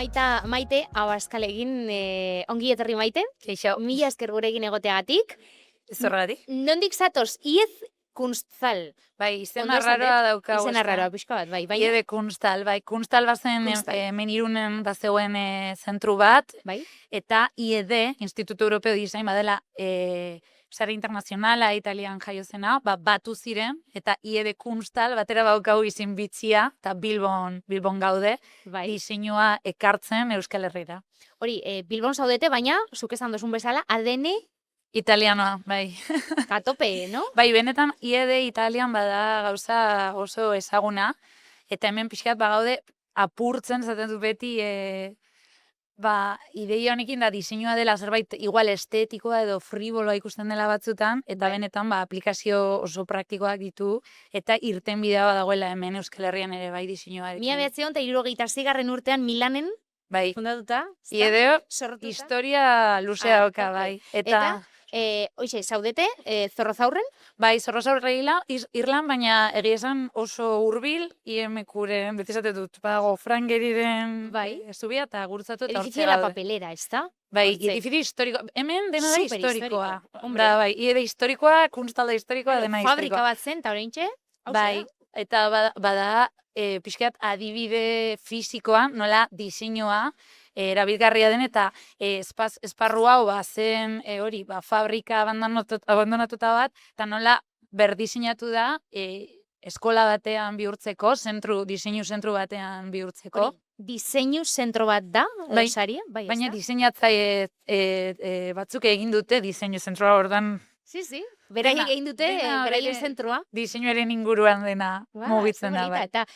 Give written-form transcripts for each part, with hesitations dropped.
Maite Abaskalegin ongi etorri Maite. Keixo. Mila esker gurekin egoteagatik. Zorragatik. Nondik zatoz, Iez Kunstzal. Bai, izena Ondo esan arraroa dut? daukagu. Izena arraroa, pixka bat, bai. Baina, Iede Kunstal, bai. Kunstal bazen Kunstal. hemen Irunen bazegoen zentru bat, bai. eta IED, Instituto Europeo de Design, badela sare internazionala Italian jaio zena, batu ziren, eta IED Kunstal batera daukagu izen bitzia, eta Bilbon gaude, Bai. diseinua ekartzen Euskal Herrira. Hori, Bilbon zaudete, baina, zuk esan dozun bezala, ADN Italianoa, bai. katope, no? Bai, benetan IED Italian bada gauza oso ezaguna, eta hemen pixkat bagaude apurtzen, zaten du beti, ideia honekin da diseinua dela zerbait igual estetikoa edo friboloa ikusten dela batzutan, eta benetan aplikazio oso praktikoak ditu, eta irten bidea badagoela hemen Euskal Herrian ere bai diseinua. 1976 urtean Milanen bai. fundatuta. IED sortuta. Historia luzea dauka, bai. Eta hoxe, zaudete, Zorrozaurren? Bai, Zorrozaurre Irlan, baina egia esan oso hurbil, IMQ-ren, beti esate dut, badago Frangeriren zubia, eta gurutzatu eta hortze Edificio La gaude. Papelera, ezta? Bai, Hortze. edificio historiko, hemen dena da historikoa. Hombre. Da, bai, IED historikoa, kunstalda historikoa, dena historikoa. Fabrika bat zen, eta oraintxe? Bai, eta bada pixkat adibide fisikoa, nola diseinua, erabilgarria den, eta esparru hau zen hori, fabrika abandonatuta bat, eta nola berdiseinatu da eskola batean bihurtzeko, diseinu zentru batean bihurtzeko. Hori, diseinu zentro bat da, bai, saria? Bai, baina diseinatzaile batzuk egin dute diseinu zentroa, ordan. Sí, beraiek egin dute, beraien zentroa. Diseinuaren inguruan dena mugitzen da. Bai. Eta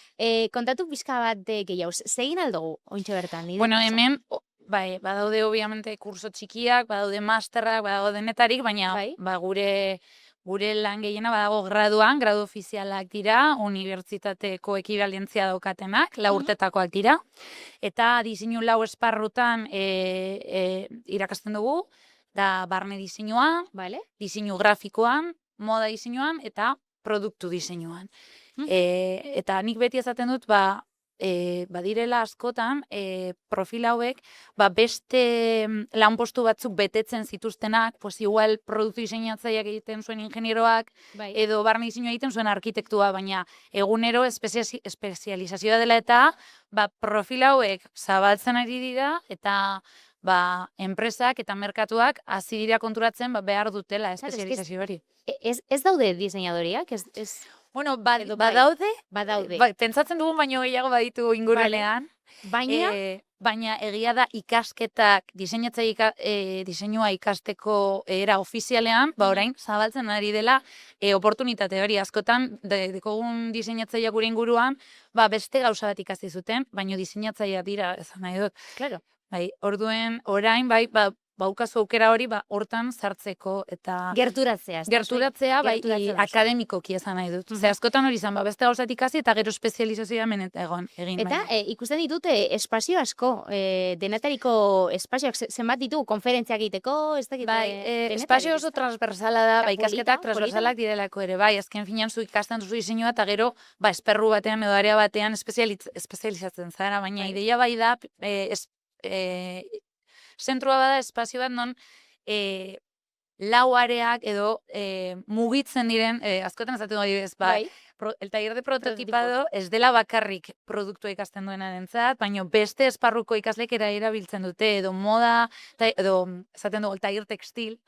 kontatu pizka bat gehiago, zegin aldugu, ointxe bertan? Bueno, hemen, bai, badaude obviamente kurso txikiak, badaude masterrak, badaude denetarik, baina gure lan gehiena badago graduan, gradu ofizialak dira, unibertsitateko ekibalentzia daukatenak, 4 urtetakoak dira, eta diseinu 4 esparrutan irakasten dugu, da barne diseinua, diseinu grafikoan, moda diseinuan, eta produktu diseinuan. Eta nik beti esaten dut, badirela askotan, profil hauek, beste lanpostu batzuk betetzen zituztenak, pues igual produktu diseinatzaileak egiten zuen ingenieroak, edo barne diseinua egiten zuen arkitektua, baina egunero espezializazioa dela eta profil hauek zabaltzen ari dira, eta enpresak eta merkatuak hasi dira konturatzen behar dutela espezializazio hori. Ez daude diseinadoriak? Bueno, badaude. Pentsatzen dugun baino gehiago baditu ingurunean. Baina egia da ikasketak diseinua ikasteko era ofizialean, orain zabaltzen ari dela oportunitate hori askotan, dekogun diseinatzaileak gure inguruan, beste gauza bat ikasi zuten, baino diseinatzaileak dira, esan nahi dut. Claro. Bai, orduen, orain, baukazu aukera hori, hortan sartzeko, eta... Gerturatzea. Akademikoki esan nahi dut. Ze askotan hori izan, beste gauzat ikasi, eta gero espezializazioa egin. Eta ikusten ditute espazio asko, denetariko espazioak zenbat ditu, konferentziak egiteko, ez dakit... Espazio oso transversala da, ikasketak transversalak direlako ere, azken finean zu ikasten duzu diseinua, eta gero, esperru batean edo area batean espezializatzen zara, baina ideia da, zentrua bada espazio bat non 4 areak edo mugitzen diren, askotan esaten adibidez, el taller de prototipado ez dela bakarrik produktua ikasten duenarentzat, baina beste esparruko ikaslek erabiltzen dute, edo moda, edo esaten dugu, el taller textil,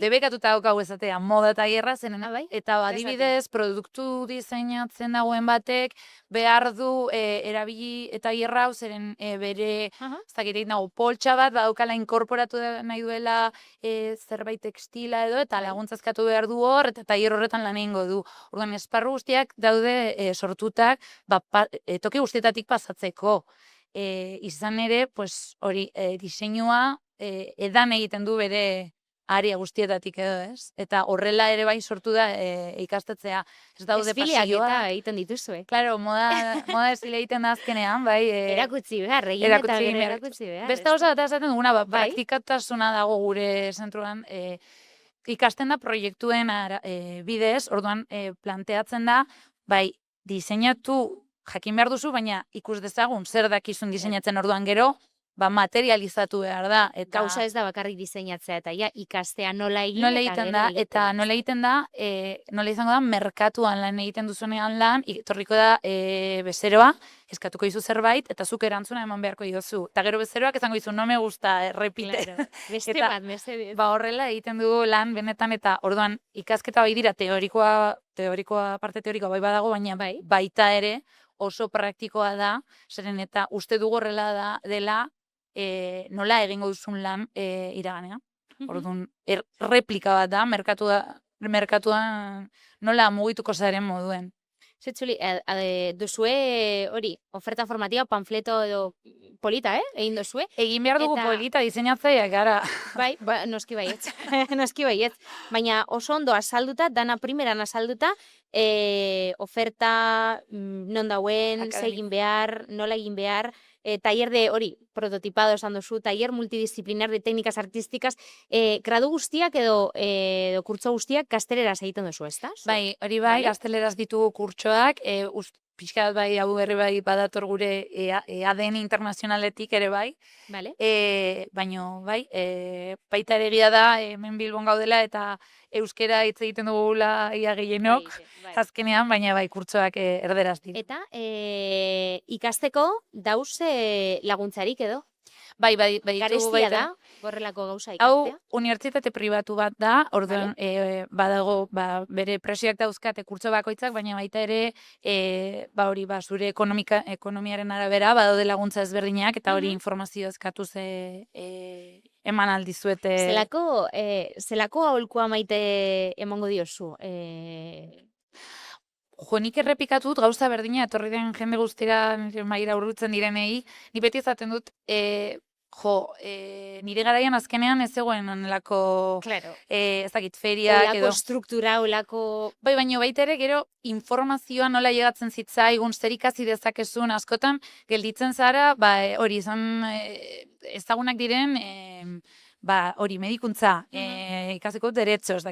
debekatuta daukau esatea moda taierra zenen, eta adibidez, produktu diseinatzen dagoen batek, behar du erabili eta hierra hau zeren bere, ez dakit nago, poltsa bat, badaukala inkorporatu nahi duela zerbait textila edo, eta laguntzazkatu behar du hor, eta taier horretan lan egingo du. Orduan, esparru guztiak daude sortutak toki guztietatik pasatzeko. Izan ere, hori, diseinua edan egiten du bere area guztietatik edo, ez? Eta horrela ere bai sortu da ikastetzea. Ez daude pasioa. Desfileak eta egiten dituzue. Claro, moda desfile egiten da azkenean, bai. Erakutsi behar, erakutsi behar. Beste gauza bat esaten duguna, praktikatasuna dago gure zentruan, ikasten da proiektuen bidez, orduan planteatzen da, diseinatu jakin behar duzu, baina ikus dezagun zer dakizun diseinatzen orduan gero, materializatu behar da. Eta Gauza ez da bakarrik diseinatzea, eta ja, ikastea nola egin, nola eta egiten gero da, egiten. eta nola egiten da, nola izango da, merkatuan lan egiten duzunean lan, etorriko da bezeroa, eskatuko dizu zerbait, eta zuk erantzuna eman beharko diozu. Eta gero bezeroak esango dizu, no me gusta, repite. Claro. Beste Eta, bat, mesedez. horrela egiten dugu lan benetan, eta orduan ikasketa bai dira parte teorikoa bai badago, baina baita ere oso praktikoa da, zeren eta uste dugu horrela dela nola egingo duzun lan iraganean. Orduan, replika bat da, merkatuan nola mugituko zaren moduen. Zetzuli, duzue hori, oferta formatiba, panfleto edo polita, egin duzue? Egin behar dugu polita, diseinatzaileak gara. Bai, noski baietz. Noski baietz. Baina oso ondo azalduta, dana primeran azalduta, oferta non dauen, egin behar, nola egin behar, taller de hori, prototipado esan duzu, taller multidisciplinar de técnicas artísticas, gradu guztiak edo kurtso guztiak gazteleraz egiten duzu, ez da? Bai, hori bai, gazteleraz ditugu kurtsoak, pixkat bai, hau berri bai badator gure ADN internazionaletik ere bai. Baina, bai, baita ere egia da, hemen Bilbon gaudela eta euskera hitz egiten dugula ia gehienok, azkenean, baina bai, kurtsoak erderaz dira. Eta ikasteko dauz laguntzarik edo? Bai, garestia da, horrelako gauza ikastea. Hau, unibertsitate pribatu bat da, orduan badago bere presioak dauzkate kurtso bakoitzak, baina baita ere hori zure ekonomiaren arabera badaude laguntza ezberdinak, eta hori informazio eskatu eman aldizuete. Zelako aholkua maite emango diozu? Jo, nik errepikatut gauza berdina, etorri den jende guztira maira urrutzen direnei, ni beti izaten dut, nire garaian azkenean ez zegoen onelako, ezakit, feriak edo. Olako struktura, olako. Bai, baina baita ere, gero informazioa nola llegatzen zitzaigun, zer ikasi dezakezun, askotan, gelditzen zara, hori izan ezagunak diren, hori medikuntza, ikasiko derechos,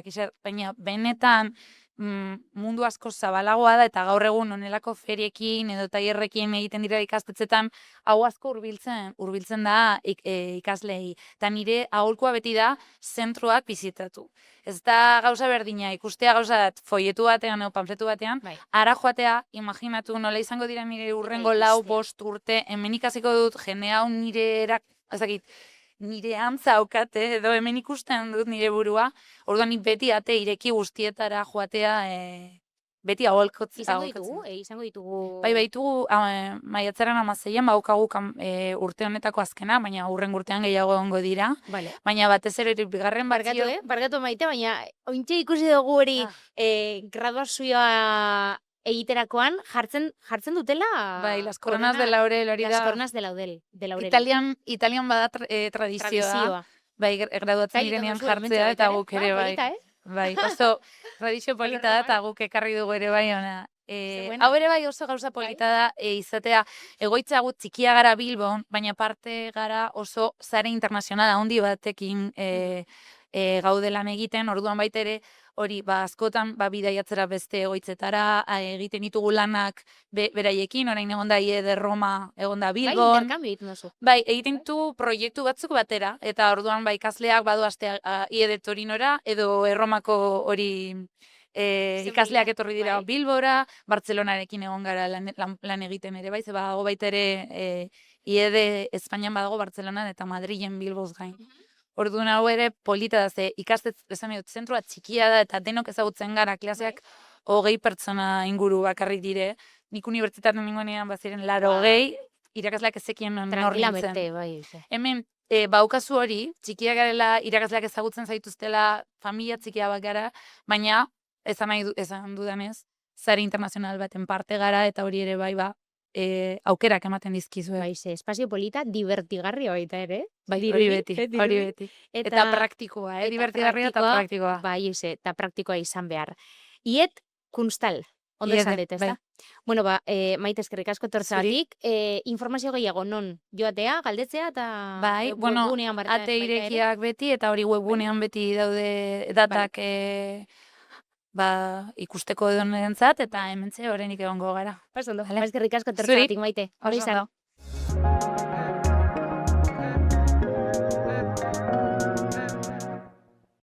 baina benetan, mundu asko zabalagoa da, eta gaur egun onelako feriekin edo tailerrekin egiten dira ikastetxetan, hau asko hurbiltzen da ikaslei. Eta nire aholkua beti da zentroak bizitatu. Ez da gauza berdina, ikustea gauza folletu batean edo panfletu batean, ara joatea, imaginatu nola izango dira nire urrengo 4-5 urte, hemen ikasiko dut, jende hau nire antza aukate, edo hemen ikusten dut nire burua, orduan nik beti ate ireki guztietara joatea, beti aholkotzen. Izango ditugu. Bai, baitugu, maiatzaren 16an, baukagu urte honetako azkena, baina hurren urtean gehiago egongo dira. Baina batez ere bigarren batzio. Barkatu maite, baina ointxe ikusi dugu hori graduazioa egiterakoan jartzen dutela. Bai, las coronas de laurel hori da. Las coronas de laurel. Italian bada tradizioa. Bai, graduatzen direnean jartzea eta guk ere bai. Bai, oso tradizio polita da eta guk ekarri dugu ere bai ona. Hau ere bai oso gauza polita da izatea egoitza gut txikia gara Bilbon, baina parte gara oso sare internazionala handi batekin gaudelan egiten, orduan baita ere hori, askotan, bidaiatzera beste egoitzetara, egiten ditugu lanak beraiekin, orain egon da IED Roma, egon da Bilbon. Bai, interkambio egiten duzu. Bai, egiten ditu proiektu batzuk batera, eta orduan ikasleak badu astea IED Torinora, edo Erromako hori ikasleak etorri dira Bilbora, Bartzelonarekin egon gara lan egiten ere, bai, ze badago baita ere IED Espainian badago Bartzelonan eta Madrilen Bilboz gain. Orduan hau ere polita da, ze zentroa txikia da eta denok ezagutzen gara, klaseak 20 pertsona inguru bakarrik dire. Nik unibertsitaten ningunean baziren 80, irakasleak ezekien norrintzen. Hemen, baukazu hori, txikia garela, irakasleak ezagutzen zaituztela, familia txikia bat gara, baina, esan dudanez, sare internazional baten parte gara, eta hori ere bai aukerak ematen dizkizue. Bai, espazio polita divertigarria baita ere. Bai, hori beti. Eta praktikoa, divertigarria eta praktikoa. Bai, eta praktikoa izan behar. Iet Kunstal, ondo esan dut, ez da? Bueno, maite eskerrik asko etortzeagatik, informazio gehiago non joatea, galdetzea eta webgunean ate irekiak beti, eta hori webgunean beti daude datak ikusteko edonerentzat, eta hementxe horrenik egongo gara. Eskerrik asko etortzeagatik, maite. Hori izan.